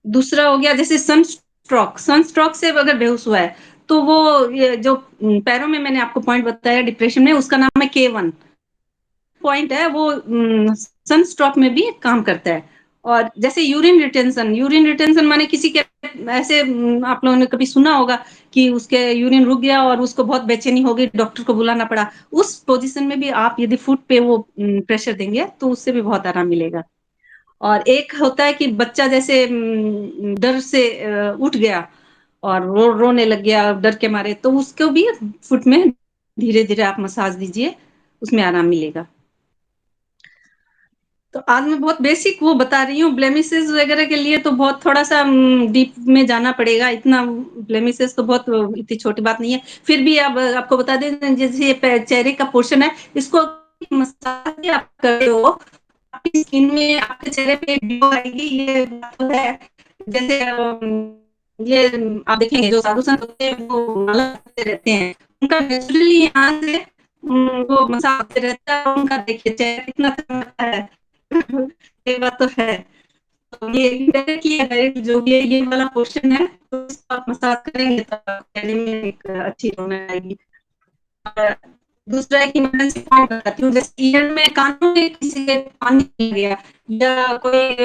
दूसरा हो गया जैसे सनस्ट्रोक, सनस्ट्रोक से अगर बेहोश हुआ है तो वो ये जो पैरों में मैंने आपको पॉइंट बताया डिप्रेशन में, उसका नाम है K1 पॉइंट है, वो सनस्ट्रोक में भी काम करता है। और जैसे यूरिन रिटेंशन, यूरिन रिटेंशन माने किसी के ऐसे आप लोगों ने कभी सुना होगा कि उसके यूरिन रुक गया और उसको बहुत बेचैनी हो गई, डॉक्टर को बुलाना पड़ा। उस पोजीशन में भी आप यदि फुट पे वो प्रेशर देंगे तो उससे भी बहुत आराम मिलेगा। और एक होता है कि बच्चा जैसे डर से उठ गया और रोने लग गया डर के मारे, तो उसको भी फुट में धीरे धीरे आप मसाज दीजिए, उसमें आराम मिलेगा। तो आज मैं बहुत बेसिक वो बता रही हूँ। ब्लेमिसेस वगैरह के लिए तो बहुत थोड़ा-सा डीप में जाना पड़ेगा। इतना ब्लेमिसेस तो बहुत इतनी छोटी बात नहीं है। फिर भी अब आपको बता दें, जैसे ये चेहरे का पोर्शन है, इसको मसाज भी आप करते हो, आपकी स्किन में, आपके चेहरे पे ग्लो आएगी, ये बात तो है। जैसे ये आप देखेंगे जो साधु संत होते हैं वो माला करते रहते हैं, उनका नेचुरली यहाँ से वो मसाज होते रहता है, उनका देखिए चेहरा कितना चमकता है। ये बात तो है। तो ये इनडायरेक्टली या डायरेक्ट जो भी है, ये वाला पोर्शन है, तो इसको आप मसाज करेंगे तो चेहरे में एक अच्छी रौनक आएगी। और दूसरा एक इमरजेंसी पॉइंट बताती हूँ, जैसे ईयर में कानों में किसी के पानी चल गया, या कोई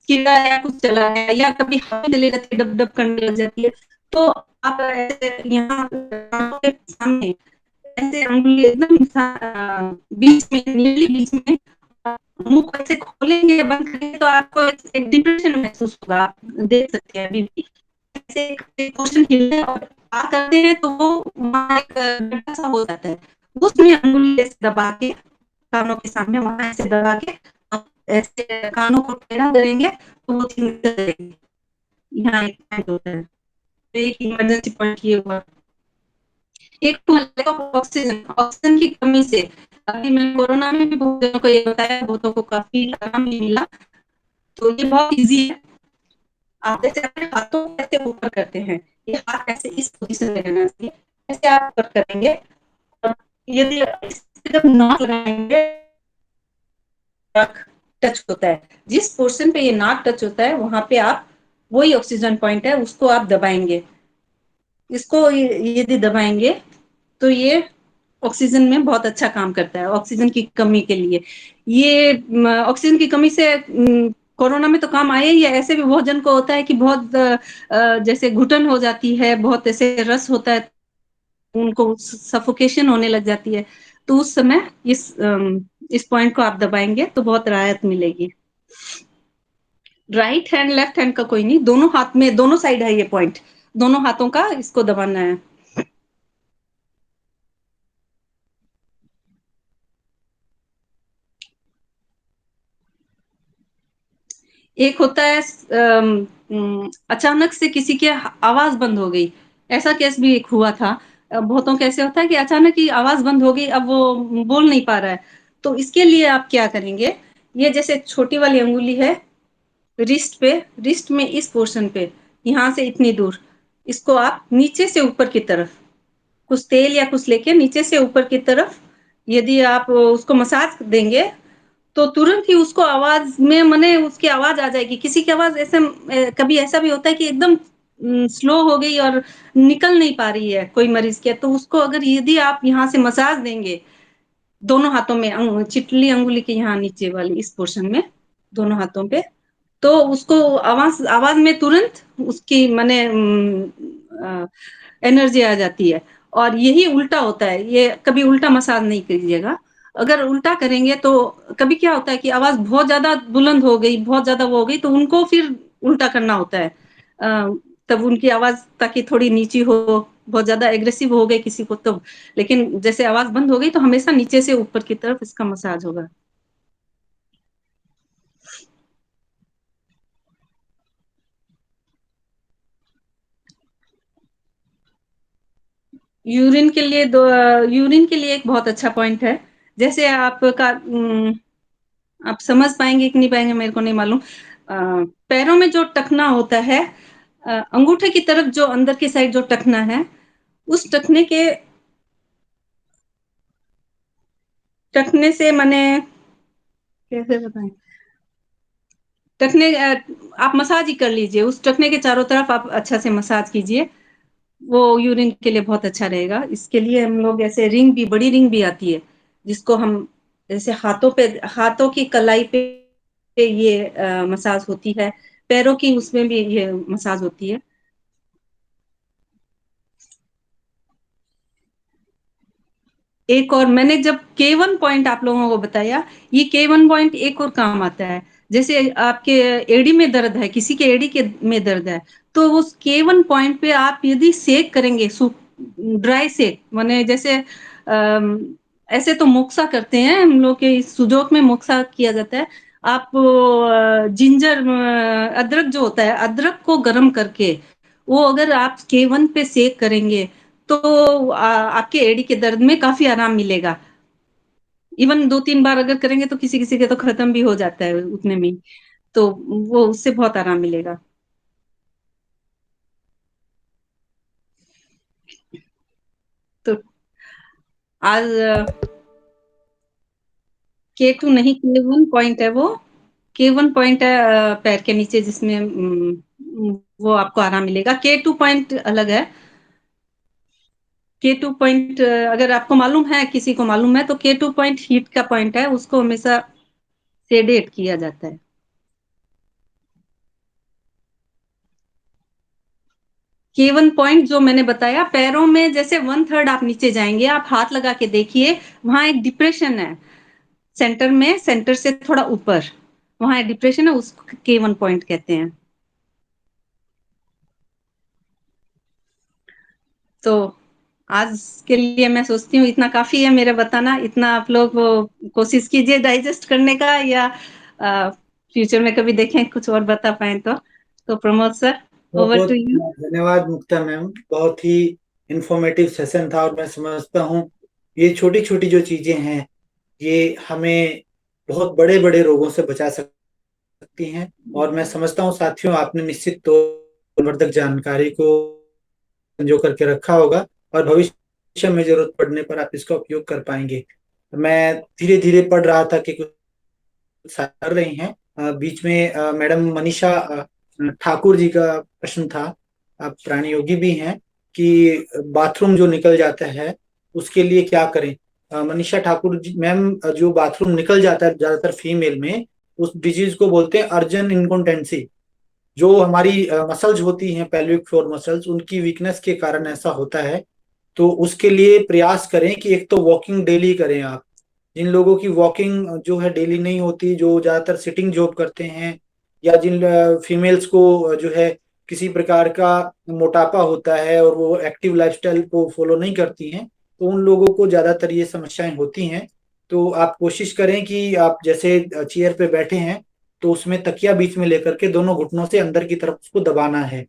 कीड़ा या कुछ चला गया, या कभी हवा चली जाती है, डब डब करने लग जाती है, तो आप ऐसे यहाँ कानों के सामने ऐसे उंगली एकदम बीच में, नियरली बीच में मुंह को ऐसे खोलेंगे या बंद करेंगे तो आपको एक डिप्रेशन महसूस होगा। आप देख सकते हैं अभी भी ऐसे एक पोर्शन हिलता है और आ करते हैं तो वो वहाँ एक गड्ढा सा हो जाता है, उसमें अंगुली ऐसे दबा के कानों के सामने वहाँ ऐसे दबा के आप ऐसे कानों को टेढ़ा करेंगे तो वो चीज निकल जाएगी। यहाँ एक पॉइंट होता है, तो एक इमरजेंसी पॉइंट ये हुआ। एक तो लैक ऑफ ऑक्सीजन, ऑक्सीजन की कमी से अभी मैं कोरोना में भी बहुत जनों को ये बताया, बहुतों को काफी आराम भी मिला। तो ये बहुत इजी है। आप जैसे अपने हाथों को ऐसे ऊपर करते हैं, ये हाथ ऐसे इस पोजीशन में रहना चाहिए, ऐसे आप ऊपर करेंगे और यदि जब नाक लगाएंगे नाक टच होता है, जिस पोर्शन पे ये नाक टच होता है वहां पे आप वही ऑक्सीजन पॉइंट है उसको आप दबाएंगे। इसको यदि दबाएंगे तो ये ऑक्सीजन में बहुत अच्छा काम करता है, ऑक्सीजन की कमी के लिए। ये ऑक्सीजन की कमी से कोरोना में तो काम आया ही है, ऐसे भी बहुत जन को होता है कि बहुत जैसे घुटन हो जाती है, बहुत ऐसे रस होता है, उनको सफोकेशन होने लग जाती है, तो उस समय इस पॉइंट को आप दबाएंगे तो बहुत राहत मिलेगी। राइट हैंड लेफ्ट हैंड का कोई नहीं, दोनों हाथ में, दोनों साइड है ये पॉइंट, दोनों हाथों का इसको दबाना है। एक होता है अचानक से किसी की आवाज बंद हो गई, ऐसा केस भी एक हुआ था। बहुतों का ऐसे होता है कि अचानक ही आवाज बंद हो गई, अब वो बोल नहीं पा रहा है। तो इसके लिए आप क्या करेंगे, ये जैसे छोटी वाली अंगुली है रिस्ट पे, रिस्ट में इस पोर्शन पे, यहाँ से इतनी दूर, इसको आप नीचे से ऊपर की तरफ कुछ तेल या कुछ लेके नीचे से ऊपर की तरफ यदि आप उसको मसाज देंगे तो तुरंत ही उसको आवाज में मने उसकी आवाज आ जाएगी। किसी की आवाज ऐसे कभी ऐसा भी होता है कि एकदम स्लो हो गई और निकल नहीं पा रही है कोई मरीज के, तो उसको अगर यदि आप यहाँ से मसाज देंगे दोनों हाथों में, चिटली अंगुली के यहाँ नीचे वाली इस पोर्शन में, दोनों हाथों पे, तो उसको आवाज आवाज में तुरंत उसकी माने एनर्जी आ जाती है। और यही उल्टा होता है, ये कभी उल्टा मसाज नहीं कीजिएगा। अगर उल्टा करेंगे तो कभी क्या होता है कि आवाज बहुत ज्यादा बुलंद हो गई, बहुत ज्यादा वो हो गई, तो उनको फिर उल्टा करना होता है। तब उनकी आवाज ताकि थोड़ी नीची हो, बहुत ज्यादा एग्रेसिव हो गए किसी को तब, लेकिन जैसे आवाज बंद हो गई तो हमेशा नीचे से ऊपर की तरफ इसका मसाज होगा। यूरिन के लिए यूरिन के लिए एक बहुत अच्छा पॉइंट है। जैसे आपका आप समझ पाएंगे कि नहीं पाएंगे मेरे को नहीं मालूम। पैरों में जो टखना होता है, अंगूठे की तरफ जो अंदर की साइड जो टखना है, उस टखने के टखने से मैंने कैसे बताएं, टखने आप मसाज ही कर लीजिए, उस टखने के चारों तरफ आप अच्छा से मसाज कीजिए, वो यूरिन के लिए बहुत अच्छा रहेगा। इसके लिए हम लोग ऐसे रिंग भी, बड़ी रिंग भी आती है जिसको हम जैसे हाथों पे, हाथों की कलाई पे ये मसाज होती है, पैरों की उसमें भी ये मसाज होती है। एक और मैंने जब K1 पॉइंट आप लोगों को बताया, ये K1 पॉइंट एक और काम आता है। जैसे आपके एड़ी में दर्द है, किसी के एड़ी के में दर्द है, तो उस K1 पॉइंट पे आप यदि सेक करेंगे, ड्राई सेक, माने जैसे ऐसे तो मोक्सा करते हैं हम लोग के इस सुजोक में, मोक्सा किया जाता है। आप जिंजर, अदरक जो होता है, अदरक को गर्म करके वो अगर आप K1 पे सेक करेंगे तो आपके एड़ी के दर्द में काफी आराम मिलेगा। इवन 2-3 बार अगर करेंगे तो किसी किसी के तो खत्म भी हो जाता है उतने में, तो वो उससे बहुत आराम मिलेगा। तो आज K2 नहीं, K1 पॉइंट है वो, K1 पॉइंट है पैर के नीचे, जिसमें वो आपको आराम मिलेगा। K2 पॉइंट अलग है। K2 पॉइंट अगर आपको मालूम है, किसी को मालूम है, तो K2 पॉइंट हीट का पॉइंट है, उसको हमेशा सेडेट किया जाता है। K1 पॉइंट जो मैंने बताया, पैरों में जैसे 1/3 आप नीचे जाएंगे, आप हाथ लगा के देखिए, वहां एक डिप्रेशन है सेंटर में, सेंटर से थोड़ा ऊपर वहां एक डिप्रेशन है, उसको K1 पॉइंट कहते हैं। तो आज के लिए मैं सोचती हूँ इतना काफी है मेरा बताना। इतना आप लोग वो कोशिश कीजिए डाइजेस्ट करने का, या फ्यूचर में कभी देखें कुछ और बता पाए तो प्रमोद सर, बहुत ओवर टू बहुत यू। धन्यवाद मुक्ता मैम, बहुत ही इंफॉर्मेटिव सेशन था। और मैं समझता हूँ ये छोटी छोटी जो चीजें हैं ये हमें बहुत बड़े बड़े रोगों से बचा सकती हैं। और मैं समझता हूँ साथियों आपने निश्चित तौर वर्धक जानकारी को संजो करके रखा होगा और भविष्य में जरूरत पड़ने पर आप इसका उपयोग कर पाएंगे। मैं धीरे धीरे पढ़ रहा था कि कुछ कर रही हैं। बीच में मैडम मनीषा ठाकुर जी का प्रश्न था, आप प्राणी योगी भी हैं, कि बाथरूम जो निकल जाता है उसके लिए क्या करें। मनीषा ठाकुर जी मैम, जो बाथरूम निकल जाता है ज्यादातर फीमेल में, उस डिजीज को बोलते हैं अर्जन इनकॉन्टेंसी। जो हमारी मसल्स होती हैं, पेल्विक फ्लोर मसल्स, उनकी वीकनेस के कारण ऐसा होता है। तो उसके लिए प्रयास करें कि एक तो वॉकिंग डेली करें आप। जिन लोगों की वॉकिंग जो है डेली नहीं होती, जो ज्यादातर सिटिंग जॉब करते हैं, या जिन फीमेल्स को जो है किसी प्रकार का मोटापा होता है और वो एक्टिव लाइफस्टाइल को फॉलो नहीं करती हैं, तो उन लोगों को ज्यादातर ये समस्याएं होती हैं। तो आप कोशिश करें कि आप जैसे चेयर पे बैठे हैं तो उसमें तकिया बीच में लेकर के दोनों घुटनों से अंदर की तरफ उसको दबाना है,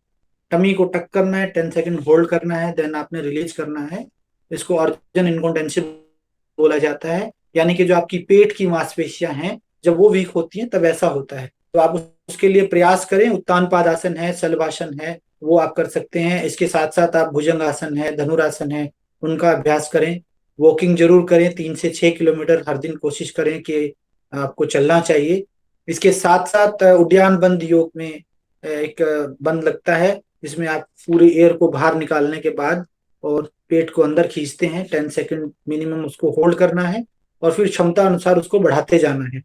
टमी को टक करना है, 10 सेकंड होल्ड करना है, देन आपने रिलीज करना है। इसको अर्जन इनकॉन्टेंसी बोला जाता है। यानी कि जो आपकी पेट की मांसपेशियां हैं जब वो वीक होती हैं तब ऐसा होता है। तो आप उसके लिए प्रयास करें। उत्तान पादासन है, शलभासन है, वो आप कर सकते हैं। इसके साथ साथ आप भुजंगासन है, धनुरासन है, उनका अभ्यास करें। वॉकिंग जरूर करें, 3 से 6 किलोमीटर हर दिन कोशिश करें कि आपको चलना चाहिए। इसके साथ साथ उद्यान बंद योग में एक बंद लगता है, जिसमें आप पूरी एयर को बाहर निकालने के बाद और पेट को अंदर खींचते हैं, 10 सेकंड मिनिमम उसको होल्ड करना है और फिर क्षमता अनुसार उसको बढ़ाते जाना है।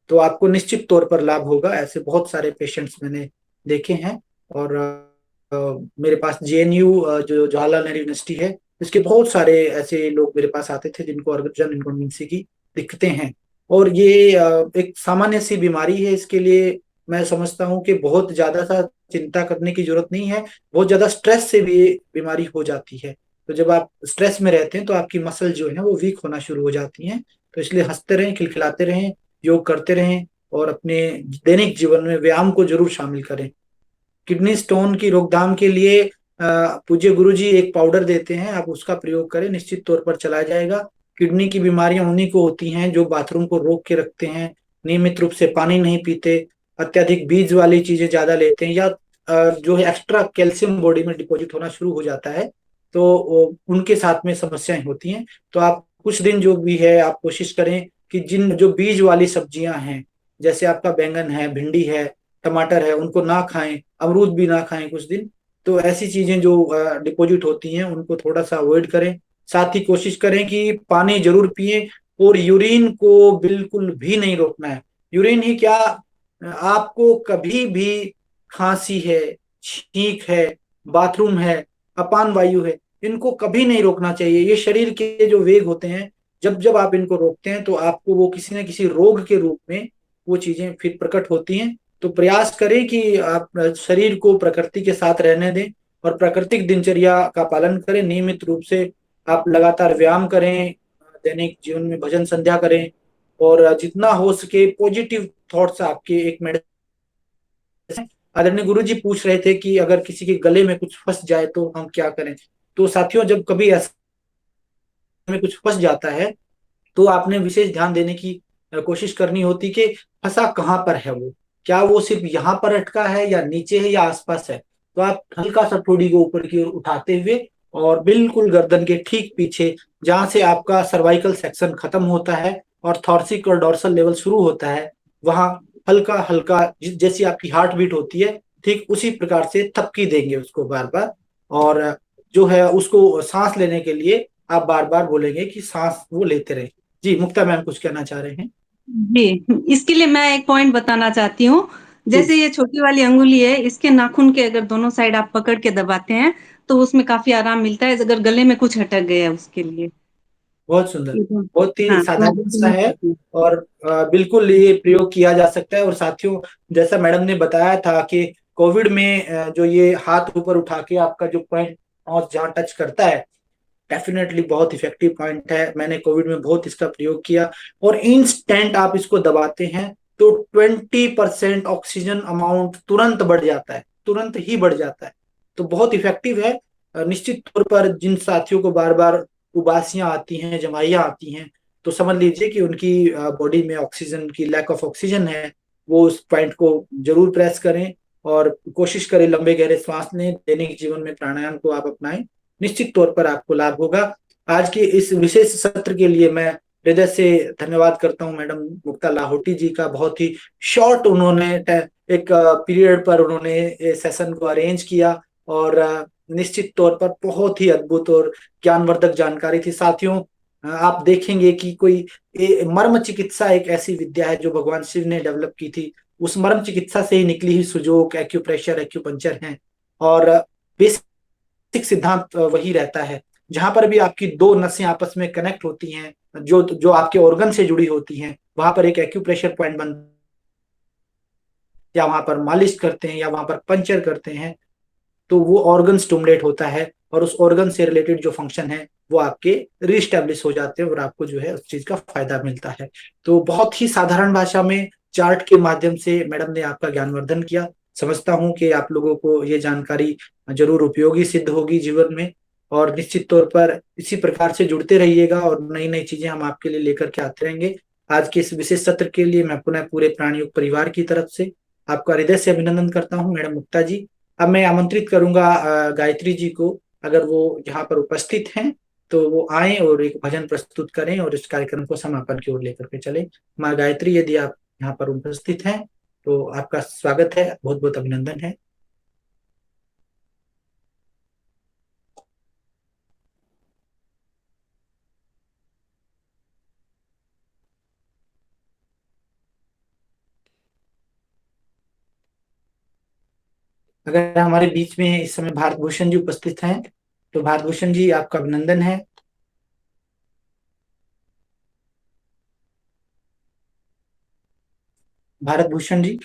तो आपको निश्चित तौर पर लाभ होगा। ऐसे बहुत सारे पेशेंट्स मैंने देखे हैं। और मेरे पास JNU जो जवाहरलाल नेहरू यूनिवर्सिटी है, इसके बहुत सारे ऐसे लोग मेरे पास आते थे जिनको अर्जन इनकॉन्वेंसी की दिक्कतें हैं। और ये एक सामान्य सी बीमारी है। इसके लिए मैं समझता हूँ कि बहुत ज्यादा सा चिंता करने की जरूरत नहीं है। बहुत ज्यादा स्ट्रेस से भी ये बीमारी हो जाती है। तो जब आप स्ट्रेस में रहते हैं तो आपकी मसल जो है वो वीक होना शुरू हो जाती हैं। तो इसलिए हंसते रहें, खिलखिलाते रहें, योग करते रहें और अपने दैनिक जीवन में व्यायाम को जरूर शामिल करें। किडनी स्टोन की रोकथाम के लिए पूज्य गुरु जी एक पाउडर देते हैं, आप उसका प्रयोग करें, निश्चित तौर पर चला जाएगा। किडनी की बीमारियां उन्हीं को होती हैं जो बाथरूम को रोक के रखते हैं, नियमित रूप से पानी नहीं पीते, अत्यधिक बीज वाली चीजें ज्यादा लेते हैं, या जो है एक्स्ट्रा कैल्शियम बॉडी में डिपॉजिट होना शुरू हो जाता है। तो उनके साथ में समस्याएं होती हैं। तो आप कुछ दिन जो भी है आप कोशिश करें कि जिन जो बीज वाली सब्जियां हैं, जैसे आपका बैंगन है, भिंडी है, टमाटर है, उनको ना खाएं, अमरूद भी ना खाएं कुछ दिन। तो ऐसी चीजें जो डिपॉजिट होती हैं उनको थोड़ा सा अवॉइड करें। साथ ही कोशिश करें कि पानी जरूर पिए और यूरिन को बिल्कुल भी नहीं रोकना है। यूरिन ही क्या, आपको कभी भी खांसी है, छींक है, बाथरूम है, अपान वायु है, इनको कभी नहीं रोकना चाहिए। ये शरीर के जो वेग होते हैं, जब जब आप इनको रोकते हैं तो आपको वो किसी न किसी रोग के रूप में वो चीजें फिर प्रकट होती हैं। तो प्रयास करें कि आप शरीर को प्रकृति के साथ रहने दें और प्राकृतिक दिनचर्या का पालन करें। नियमित रूप से आप लगातार व्यायाम करें, दैनिक जीवन में भजन संध्या करें, और जितना हो सके पॉजिटिव थॉट्स आपके एक मेडिटेशन। आदरणीय गुरु जी पूछ रहे थे कि अगर किसी के गले में कुछ फंस जाए तो हम क्या करें। तो साथियों, जब कभी ऐसा में कुछ फंस जाता है तो आपने विशेष ध्यान देने की कोशिश करनी होती कि फंसा कहाँ पर है वो, क्या वो सिर्फ यहाँ पर अटका है या नीचे है या आसपास है। तो आप हल्का सा ठोड़ी को ऊपर की ओर उठाते हुए और बिल्कुल गर्दन के ठीक पीछे, जहां से आपका सर्वाइकल सेक्शन खत्म होता है और थॉर्सिक और डोर्सल लेवल शुरू होता है, वहां हल्का हल्का जैसी आपकी हार्ट बीट होती है, ठीक उसी प्रकार से थपकी देंगे उसको बार बार। और जो है उसको सांस लेने के लिए आप बार बार बोलेंगे कि सांस वो लेते रहे। जी मुक्ता मैम कुछ कहना चाह रहे हैं। जी, इसके लिए मैं एक पॉइंट बताना चाहती हूँ। जी जैसे ये छोटी वाली अंगुली है, इसके नाखून के अगर दोनों साइड आप पकड़ के दबाते हैं तो उसमें काफी आराम मिलता है, अगर गले में कुछ अटक गया है उसके लिए। बहुत सुंदर, ये तो बहुत ही हाँ, मैं साधारण सा recommend है। करती हूँ। और बिल्कुल ये प्रयोग किया जा सकता है। और साथियों, जैसा मैडम ने बताया था कि कोविड में जो ये हाथ ऊपर उठा के आपका जो पॉइंट और जहाँ टच करता है, डेफिनेटली बहुत इफेक्टिव पॉइंट है। मैंने कोविड में बहुत इसका प्रयोग किया। और इंस्टेंट आप इसको दबाते हैं तो 20% ऑक्सीजन अमाउंट तुरंत बढ़ जाता है, तुरंत ही बढ़ जाता है। तो बहुत इफेक्टिव है। निश्चित तौर पर जिन साथियों को बार बार उबासियां आती हैं, जमाइयां आती हैं, तो समझ लीजिए कि उनकी बॉडी में ऑक्सीजन की लैक ऑफ ऑक्सीजन है। वो उस पॉइंट को जरूर प्रेस करें और कोशिश करें लंबे गहरे सांस लें, दैनिक जीवन में प्राणायाम को आप अपनाएं। निश्चित तौर पर आपको लाभ होगा। आज के इस विशेष सत्र के लिए मैं हृदय से धन्यवाद करता हूं मैडम मुक्ता लाहोटी जी का। बहुत ही शॉर्ट उन्होंने एक पीरियड पर उन्होंने सेशन को अरेंज किया, और निश्चित तौर पर बहुत ही अद्भुत और ज्ञानवर्धक जानकारी थी। साथियों, आप देखेंगे कि कोई मर्म चिकित्सा एक ऐसी विद्या है जो भगवान शिव ने डेवलप की थी। उस मर्म चिकित्सा से ही निकली हुई सुजोग, एक्यूप्रेशर, एक्यूपंचर हैं। और बेसिक सिद्धांत वही रहता है। जहां पर भी आपकी दो नसें आपस में कनेक्ट होती हैं, जो जो आपके ऑर्गन से जुड़ी होती हैं, वहां पर एक एक्यूप्रेशर पॉइंट बन, या वहां पर मालिश करते हैं या वहां पर पंचर करते हैं, तो वो ऑर्गन स्टिमुलेट होता है और उस ऑर्गन से रिलेटेड जो फंक्शन है वो आपके रिस्टेब्लिश हो जाते हैं और आपको जो है उस चीज का फायदा मिलता है। तो बहुत ही साधारण भाषा में चार्ट के माध्यम से मैडम ने आपका ज्ञानवर्धन किया। समझता हूं कि आप लोगों को ये जानकारी जरूर उपयोगी सिद्ध होगी जीवन में। और निश्चित तौर पर इसी प्रकार से जुड़ते रहिएगा और नई नई चीजें हम आपके लिए लेकर के आते रहेंगे। आज के इस विशेष सत्र के लिए मैं पुनः पूरे प्राणियों परिवार की तरफ से आपका हृदय से अभिनंदन करता हूं मैडम मुक्ता जी। अब मैं आमंत्रित करूंगा गायत्री जी को, अगर वो यहाँ पर उपस्थित हैं तो वो आए और एक भजन प्रस्तुत करें और इस कार्यक्रम को समापन की ओर लेकर के चले। माँ गायत्री, यदि आप यहाँ पर उपस्थित हैं तो आपका स्वागत है, बहुत बहुत अभिनंदन है। अगर हमारे बीच में इस समय भारत भूषण जी उपस्थित हैं तो भारत भूषण जी आपका अभिनंदन है। भारत भूषण जी।